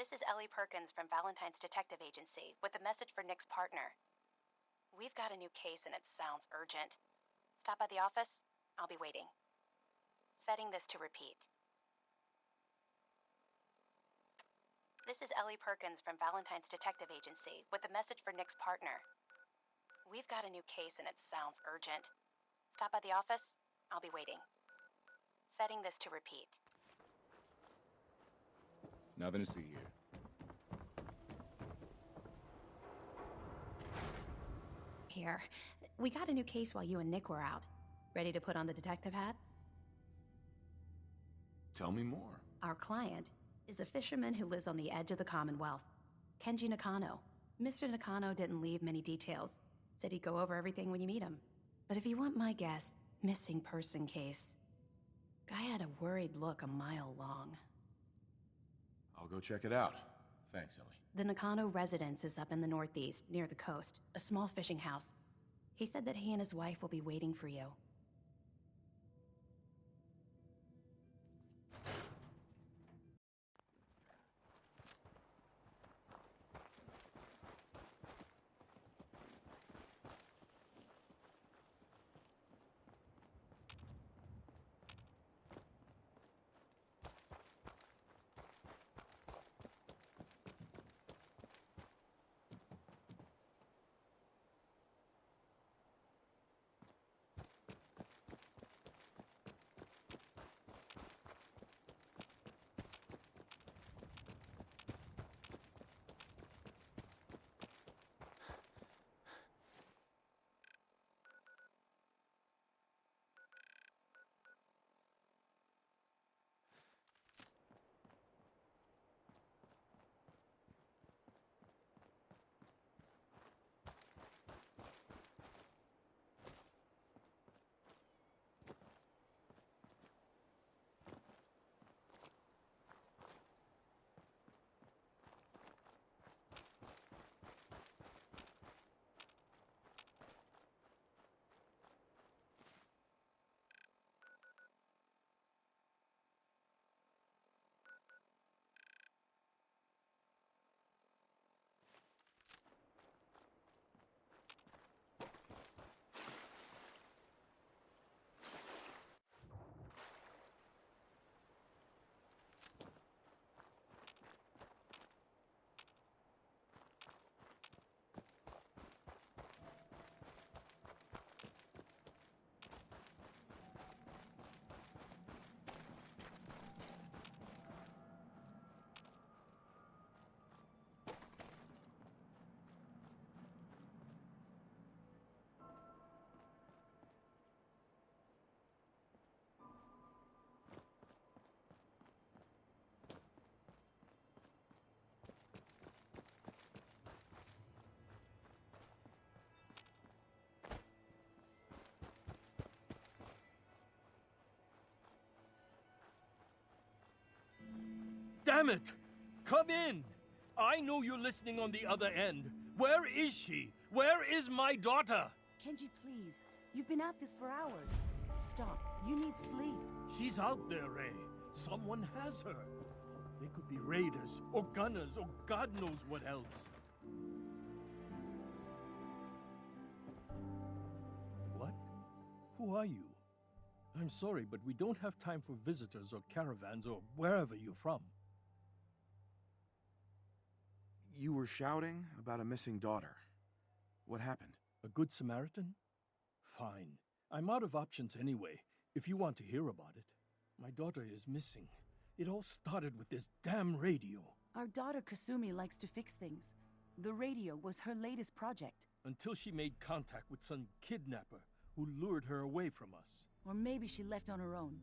This is Ellie Perkins from Valentine's Detective Agency with a message for Nick's partner. We've got a new case and it sounds urgent. Stop by the office. I'll be waiting. Setting this to repeat. This is Ellie Perkins from Valentine's Detective Agency with a message for Nick's partner. We've got a new case and it sounds urgent. Stop by the office. I'll be waiting. Setting this to repeat. Nothing to see here. Here. We got a new case while you and Nick were out. Ready to put on the detective hat? Tell me more. Our client is a fisherman who lives on the edge of the Commonwealth. Kenji Nakano. Mr. Nakano didn't leave many details. Said he'd go over everything when you meet him. But if you want my guess, missing person case. Guy had a worried look a mile long. I'll go check it out. Thanks, Ellie. The Nakano residence is up in the northeast, near the coast. A small fishing house. He said that he and his wife will be waiting for you. Damn it! Come in! I know you're listening on the other end. Where is she? Where is my daughter? Kenji, please. You've been at this for hours. Stop. You need sleep. She's out there, Ray. Someone has her. They could be raiders, or gunners, or God knows what else. What? Who are you? I'm sorry, but we don't have time for visitors or caravans or wherever you're from. You were shouting about a missing daughter. What happened? A good Samaritan? Fine. I'm out of options anyway, if you want to hear about it. My daughter is missing. It all started with this damn radio. Our daughter Kasumi likes to fix things. The radio was her latest project. Until she made contact with some kidnapper who lured her away from us. Or maybe she left on her own.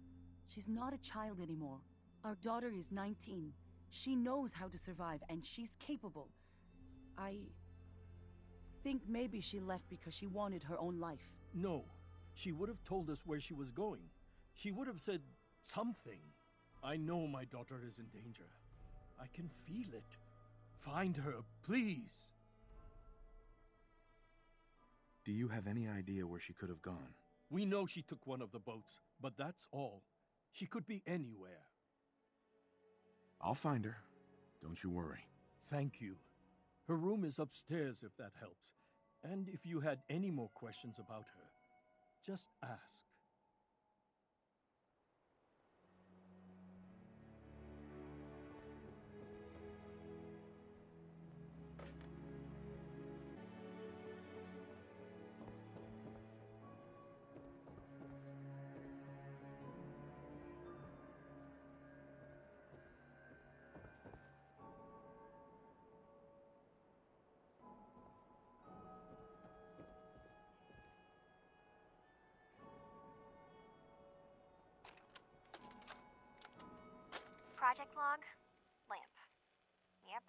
She's not a child anymore. Our daughter is 19. She knows how to survive, and she's capable. I think maybe she left because she wanted her own life. No. She would have told us where she was going. She would have said something. I know my daughter is in danger. I can feel it. Find her, please. Do you have any idea where she could have gone? We know she took one of the boats, but that's all. She could be anywhere. I'll find her. Don't you worry. Thank you. Her room is upstairs if that helps. And if you had any more questions about her, just ask. Project log, lamp. Yep,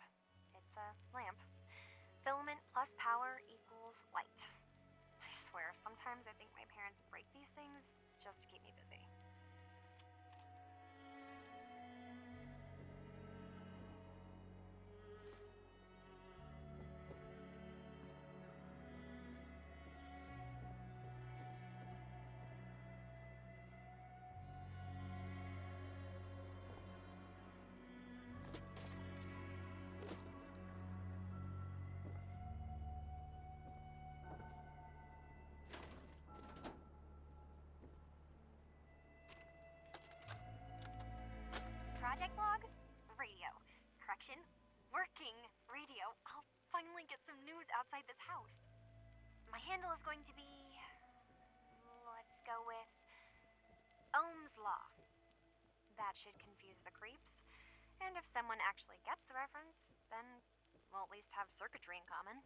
it's a lamp. Filament plus power equals light. I swear, sometimes I think my parents break these things just to keep me busy. Project log, radio. Correction, working radio. I'll finally get some news outside this house. My handle is going to be... let's go with... Ohm's Law. That should confuse the creeps. And if someone actually gets the reference, then we'll at least have circuitry in common.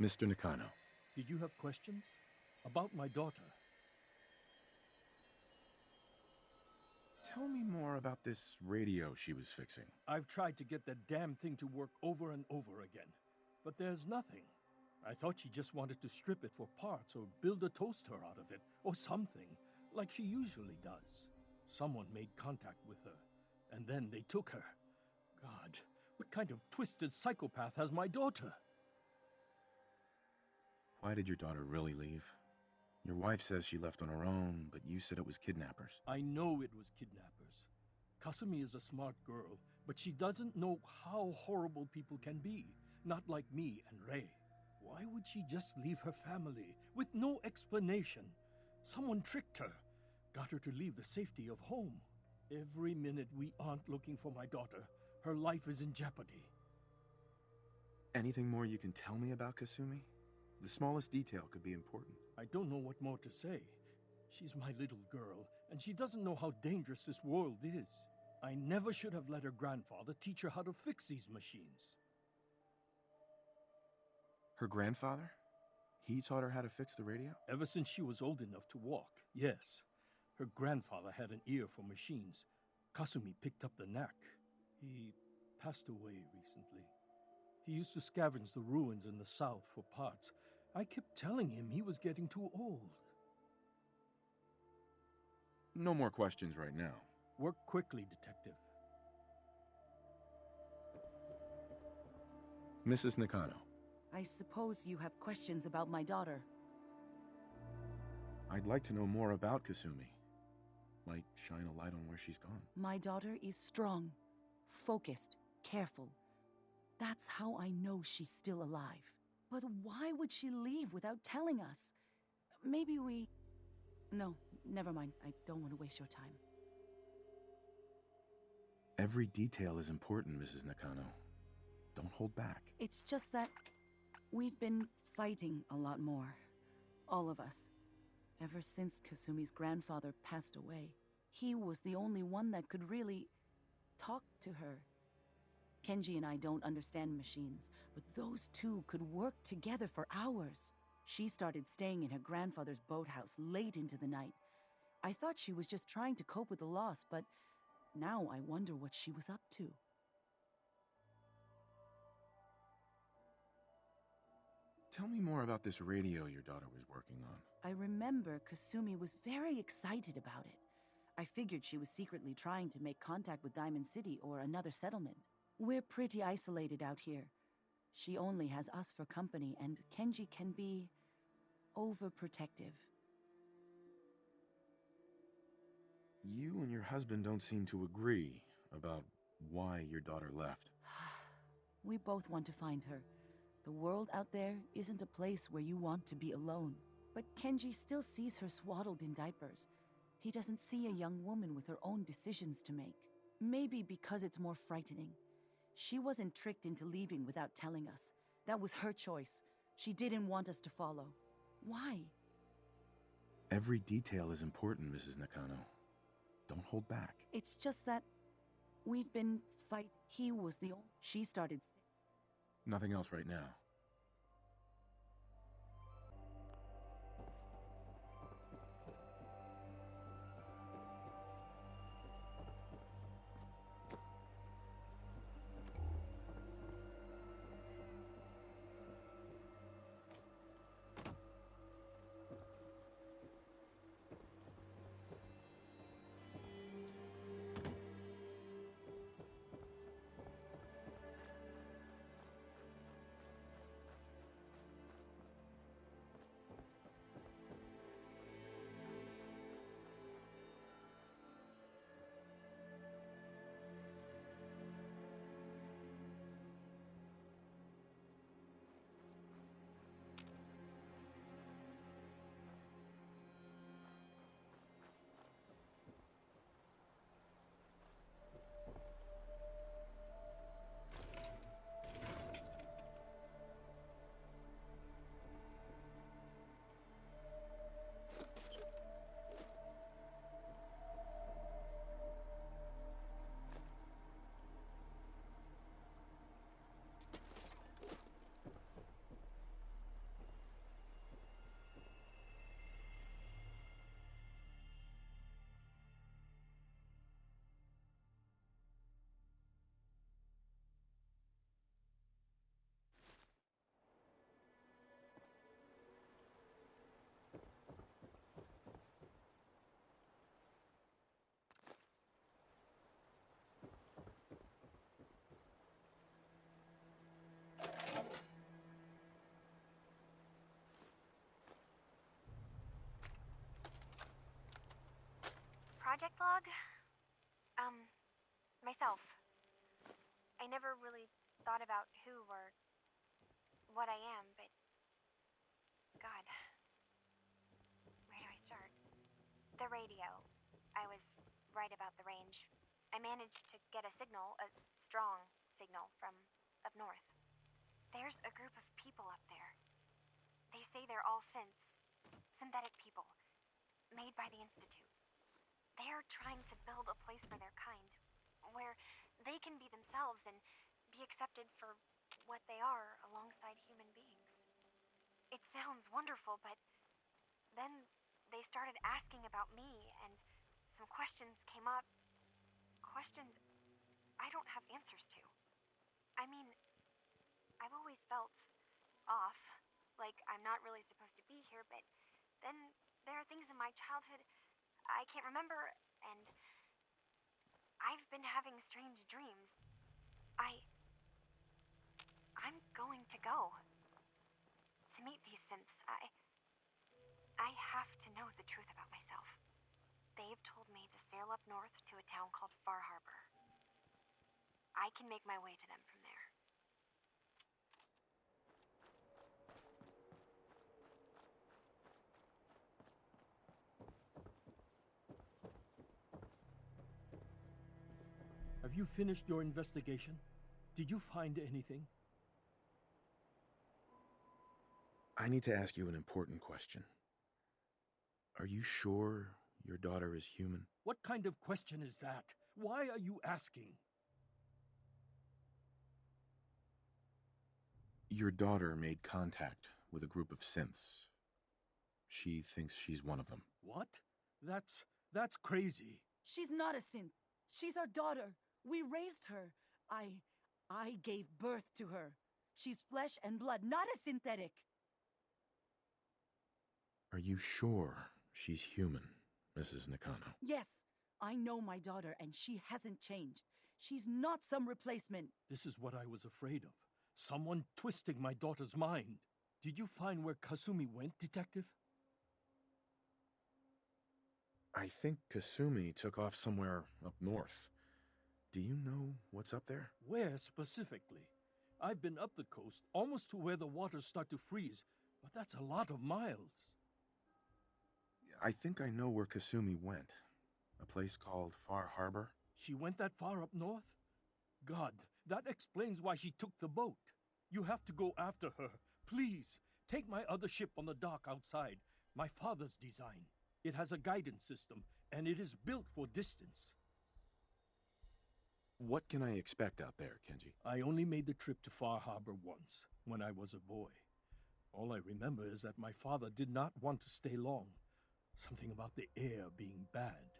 Mr. Nakano. Did you have questions? About my daughter? Tell me more about this radio she was fixing. I've tried to get that damn thing to work over and over again, but there's nothing. I thought she just wanted to strip it for parts or build a toaster out of it, or something, like she usually does. Someone made contact with her, and then they took her. God, what kind of twisted psychopath has my daughter? Why did your daughter really leave? Your wife says she left on her own, but you said it was kidnappers. I know it was kidnappers. Kasumi is a smart girl, but she doesn't know how horrible people can be. Not like me and Ray. Why would she just leave her family with no explanation? Someone tricked her, got her to leave the safety of home. Every minute we aren't looking for my daughter, her life is in jeopardy. Anything more you can tell me about Kasumi? The smallest detail could be important. I don't know what more to say. She's my little girl, and she doesn't know how dangerous this world is. I never should have let her grandfather teach her how to fix these machines. Her grandfather? He taught her how to fix the radio? Ever since she was old enough to walk, yes. Her grandfather had an ear for machines. Kasumi picked up the knack. He passed away recently. He used to scavenge the ruins in the south for parts. I kept telling him he was getting too old. No more questions right now. Work quickly, Detective. Mrs. Nakano. I suppose you have questions about my daughter. I'd like to know more about Kasumi. Might shine a light on where she's gone. My daughter is strong, focused, careful. That's how I know she's still alive. But why would she leave without telling us? Maybe we... No, never mind. I don't want to waste your time. Every detail is important, Mrs. Nakano. Don't hold back. It's just that we've been fighting a lot more. All of us. Ever since Kasumi's grandfather passed away. He was the only one that could really talk to her. Kenji and I don't understand machines, but those two could work together for hours. She started staying in her grandfather's boathouse late into the night. I thought she was just trying to cope with the loss, but now I wonder what she was up to. Tell me more about this radio your daughter was working on. I remember Kasumi was very excited about it. I figured she was secretly trying to make contact with Diamond City or another settlement. We're pretty isolated out here. She only has us for company, and Kenji can be overprotective. You and your husband don't seem to agree about why your daughter left. We both want to find her. The world out there isn't a place where you want to be alone. But Kenji still sees her swaddled in diapers. He doesn't see a young woman with her own decisions to make. Maybe because it's more frightening. She wasn't tricked into leaving without telling us. That was her choice. She didn't want us to follow. Why? Every detail is important, Mrs. Nakano. Don't hold back. It's just that we've been fight. He was the only. She started. Nothing else right now. Project log? Myself. I never really thought about who or what I am, but God, where do I start? The radio. I was right about the range. I managed to get a signal, a strong signal, from up north. There's a group of people up there. They say they're all synthetic people, made by the Institute. They're trying to build a place for their kind, where they can be themselves and be accepted for what they are alongside human beings. It sounds wonderful, but then they started asking about me, and some questions came up. Questions I don't have answers to. I mean, I've always felt off, like I'm not really supposed to be here, but then there are things in my childhood I can't remember, and I've been having strange dreams. I'm going to go. To meet these synths, I have to know the truth about myself. They've told me to sail up north to a town called Far Harbor. I can make my way to them from there. Have you finished your investigation? Did you find anything? I need to ask you an important question. Are you sure your daughter is human? What kind of question is that? Why are you asking? Your daughter made contact with a group of synths. She thinks she's one of them. What? That's crazy. She's not a synth. She's our daughter. We raised her. I gave birth to her. She's flesh and blood, not a synthetic. Are you sure she's human, Mrs. Nakano? Yes, I know my daughter, and she hasn't changed. She's not some replacement. This is what I was afraid of. Someone twisting my daughter's mind. Did you find where Kasumi went, Detective? I think Kasumi took off somewhere up north. Do you know what's up there? Where specifically? I've been up the coast, almost to where the waters start to freeze, but that's a lot of miles. I think I know where Kasumi went. A place called Far Harbor. She went that far up north? God, that explains why she took the boat. You have to go after her. Please, take my other ship on the dock outside. My father's design. It has a guidance system, and it is built for distance. What can I expect out there, Kenji? I only made the trip to Far Harbor once, when I was a boy. All I remember is that my father did not want to stay long. Something about the air being bad.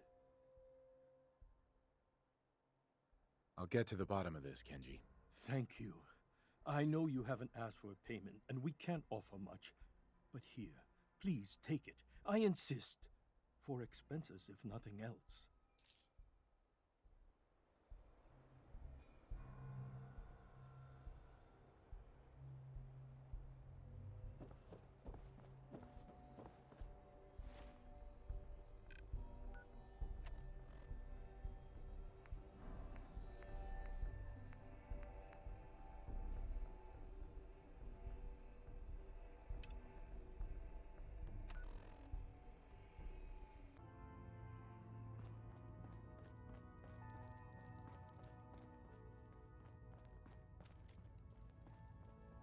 I'll get to the bottom of this, Kenji. Thank you. I know you haven't asked for a payment, and we can't offer much. But here, please take it. I insist. For expenses, if nothing else.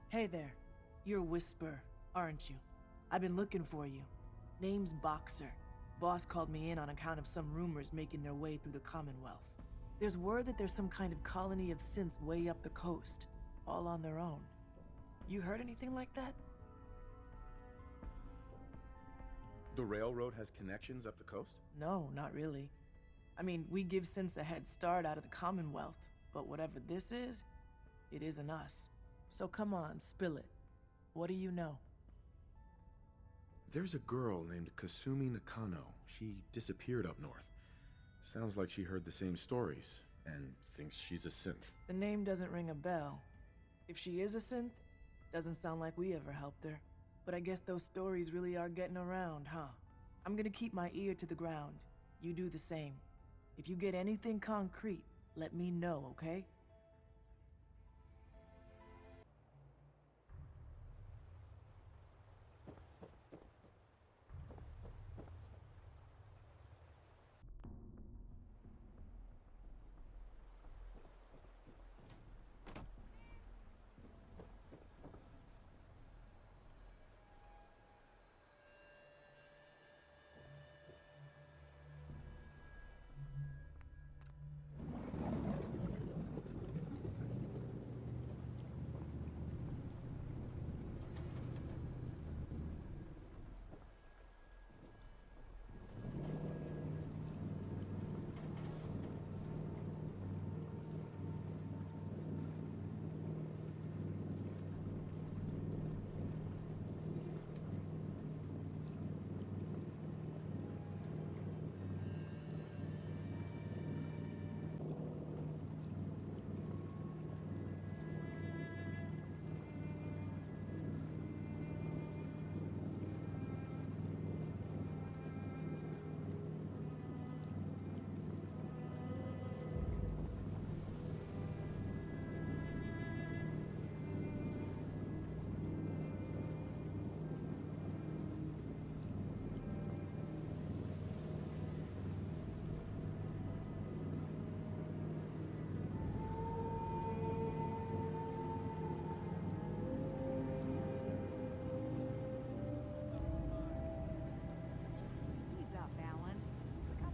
Hey there. You're Whisper, aren't you? I've been looking for you. Name's Boxer. Boss called me in on account of some rumors making their way through the Commonwealth. There's word that there's some kind of colony of synths way up the coast, all on their own. You heard anything like that? The railroad has connections up the coast? No, not really. I mean, we give synths a head start out of the Commonwealth, but whatever this is, it isn't us. So come on, spill it. What do you know? There's a girl named Kasumi Nakano. She disappeared up north. Sounds like she heard the same stories, and thinks she's a synth. The name doesn't ring a bell. If she is a synth, doesn't sound like we ever helped her. But I guess those stories really are getting around, huh? I'm gonna keep my ear to the ground. You do the same. If you get anything concrete, let me know, okay?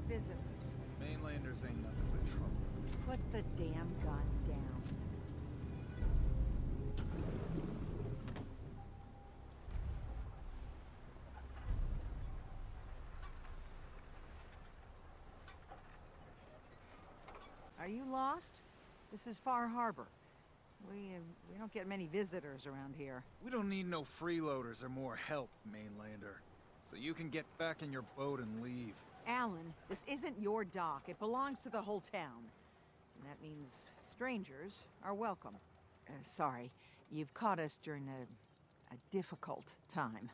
Visitors. Mainlanders ain't nothing but trouble. Put the damn gun down. Are you lost? This is Far Harbor. We don't get many visitors around here. We don't need no freeloaders or more help, Mainlander. So you can get back in your boat and leave. Alan, this isn't your dock. It belongs to the whole town. And that means strangers are welcome. Sorry, you've caught us during a difficult time.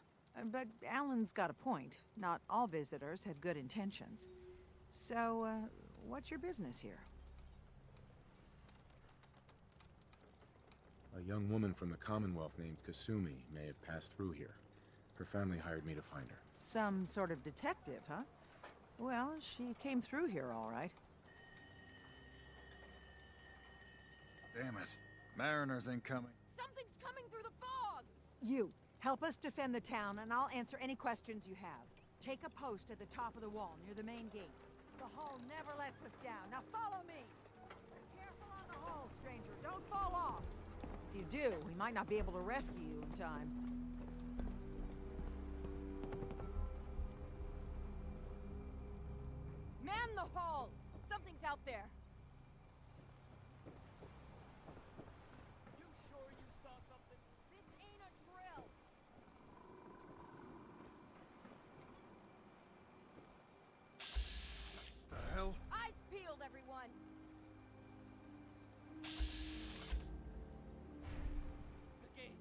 But Alan's got a point. Not all visitors have good intentions. So, what's your business here? A young woman from the Commonwealth named Kasumi may have passed through here. Her family hired me to find her. Some sort of detective, huh? Well, she came through here all right. Damn it. Mariners incoming. Something's coming through the fog! You, help us defend the town, and I'll answer any questions you have. Take a post at the top of the wall, near the main gate. The hull never lets us down. Now follow me! Careful on the hull, stranger. Don't fall off! If you do, we might not be able to rescue you in time. Man the hull! Something's out there. You sure you saw something? This ain't a drill. The hell? Eyes peeled, everyone. The gate!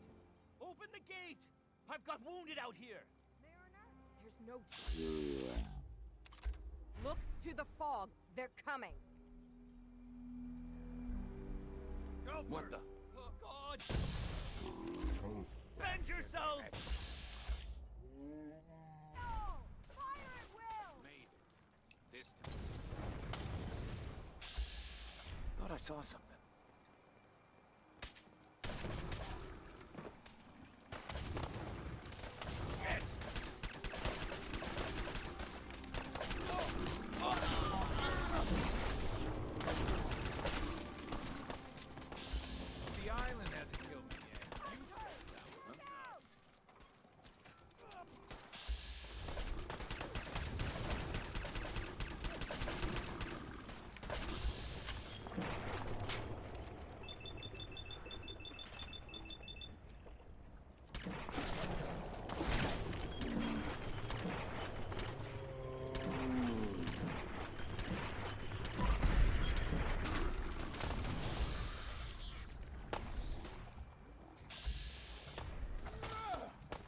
Open the gate! I've got wounded out here! Mariner, there's no time. Look to the fog. They're coming. What the? Oh, God! Bend yourselves! No! Fire at will! Made it. This time. Thought I saw something. The island hasn't killed me yet. You said that one.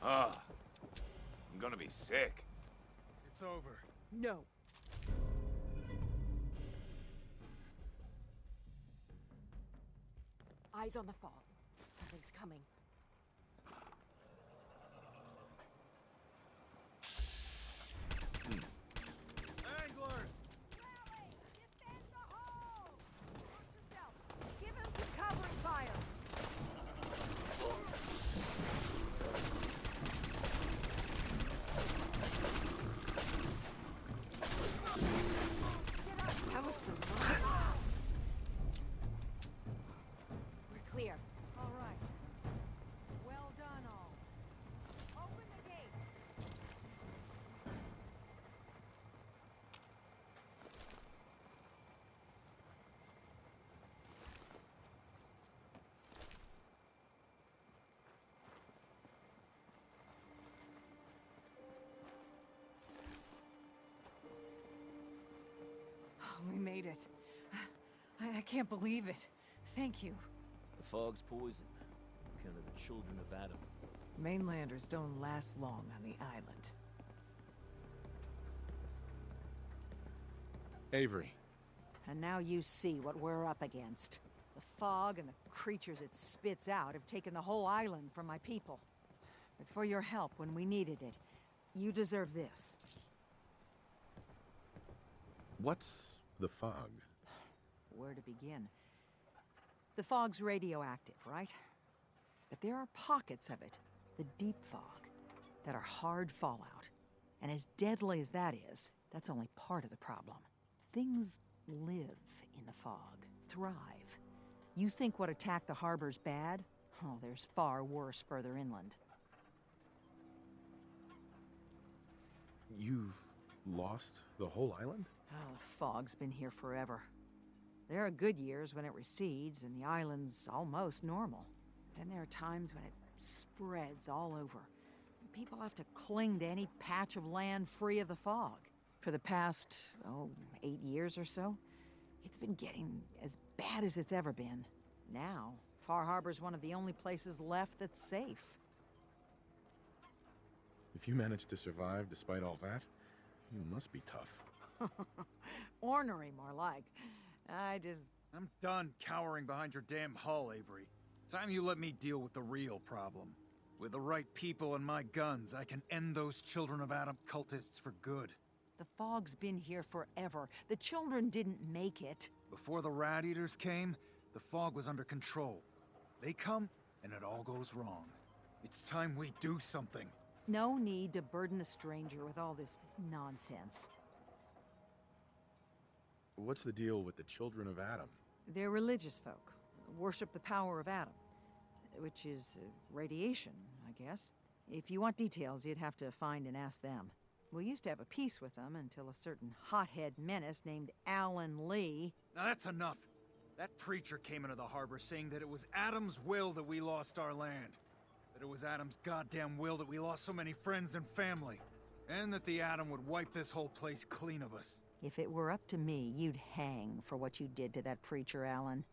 Ah, I'm gonna be sick. It's over. No. Eyes on the fog. Something's coming. Anglers! Defend the hull! Watch yourself. Give him some covering fire! That was some We're clear. All right. Well done, all. Open the gate. We made it. I can't believe it. Thank you. The fog's poison. Kind of the children of Adam. Mainlanders don't last long on the island. Avery. And now you see what we're up against. The fog and the creatures it spits out have taken the whole island from my people. But for your help when we needed it, you deserve this. What's the fog? Where to begin? The fog's radioactive, right? But there are pockets of it, the deep fog, that are hard fallout. And as deadly as that is, that's only part of the problem. Things live in the fog, thrive. You think what attacked the harbor's bad? Oh, there's far worse further inland. You've lost the whole island? Oh, the fog's been here forever. There are good years when it recedes and the island's almost normal. Then there are times when it spreads all over. People have to cling to any patch of land free of the fog. For the past, 8 years or so, it's been getting as bad as it's ever been. Now, Far Harbor's one of the only places left that's safe. If you managed to survive despite all that, you must be tough. Ornery, more like. I'm done cowering behind your damn hull, Avery. Time you let me deal with the real problem. With the right people and my guns, I can end those Children of Adam cultists for good. The fog's been here forever. The children didn't make it. Before the Rat Eaters came, the fog was under control. They come, and it all goes wrong. It's time we do something. No need to burden the stranger with all this nonsense. What's the deal with the Children of Adam? They're religious folk. Worship the power of Adam. Which is radiation, I guess. If you want details, you'd have to find and ask them. We used to have a peace with them until a certain hothead menace named Alan Lee... Now that's enough. That preacher came into the harbor saying that it was Adam's will that we lost our land. That it was Adam's goddamn will that we lost so many friends and family. And that the Atom would wipe this whole place clean of us. If it were up to me, you'd hang for what you did to that preacher, Alan.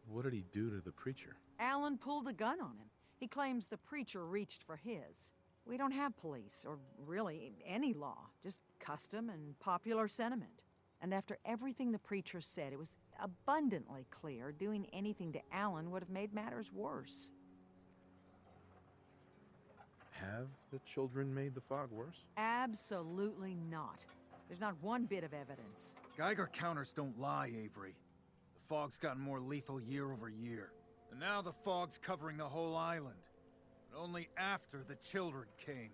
What did he do to the preacher? Alan pulled a gun on him. He claims the preacher reached for his. We don't have police, or really any law, just custom and popular sentiment. And after everything the preacher said, it was abundantly clear doing anything to Alan would have made matters worse. Have the children made the fog worse? Absolutely not. There's not one bit of evidence. Geiger counters don't lie, Avery. The fog's gotten more lethal year over year. And now the fog's covering the whole island. But only after the children came.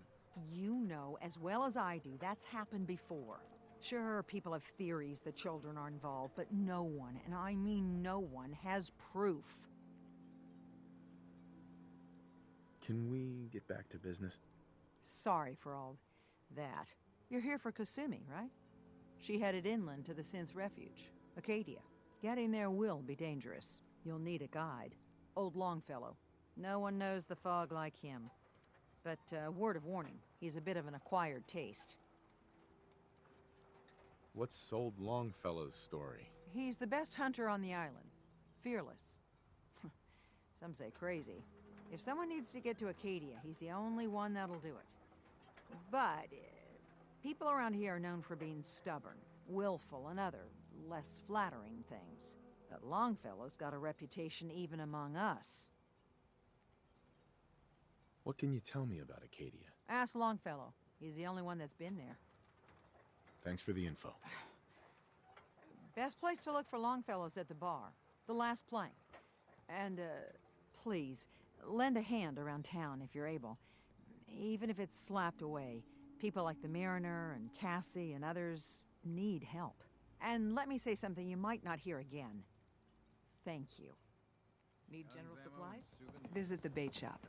You know as well as I do that's happened before. Sure, people have theories the children are involved, but no one, and I mean no one, has proof. Can we get back to business? Sorry for all that. You're here for Kasumi, right? She headed inland to the Synth Refuge, Acadia. Getting there will be dangerous. You'll need a guide. Old Longfellow. No one knows the fog like him. But, word of warning, he's a bit of an acquired taste. What's Old Longfellow's story? He's the best hunter on the island. Fearless. Some say crazy. If someone needs to get to Acadia, he's the only one that'll do it. But, people around here are known for being stubborn, willful, and other, less flattering things. But Longfellow's got a reputation even among us. What can you tell me about Acadia? Ask Longfellow. He's the only one that's been there. Thanks for the info. Best place to look for Longfellow's at the bar. The last plank. And, please, lend a hand around town if you're able. Even if it's slapped away. People like the Mariner and Cassie and others need help. And let me say something you might not hear again. Thank you. Need general supplies? Visit the bait shop.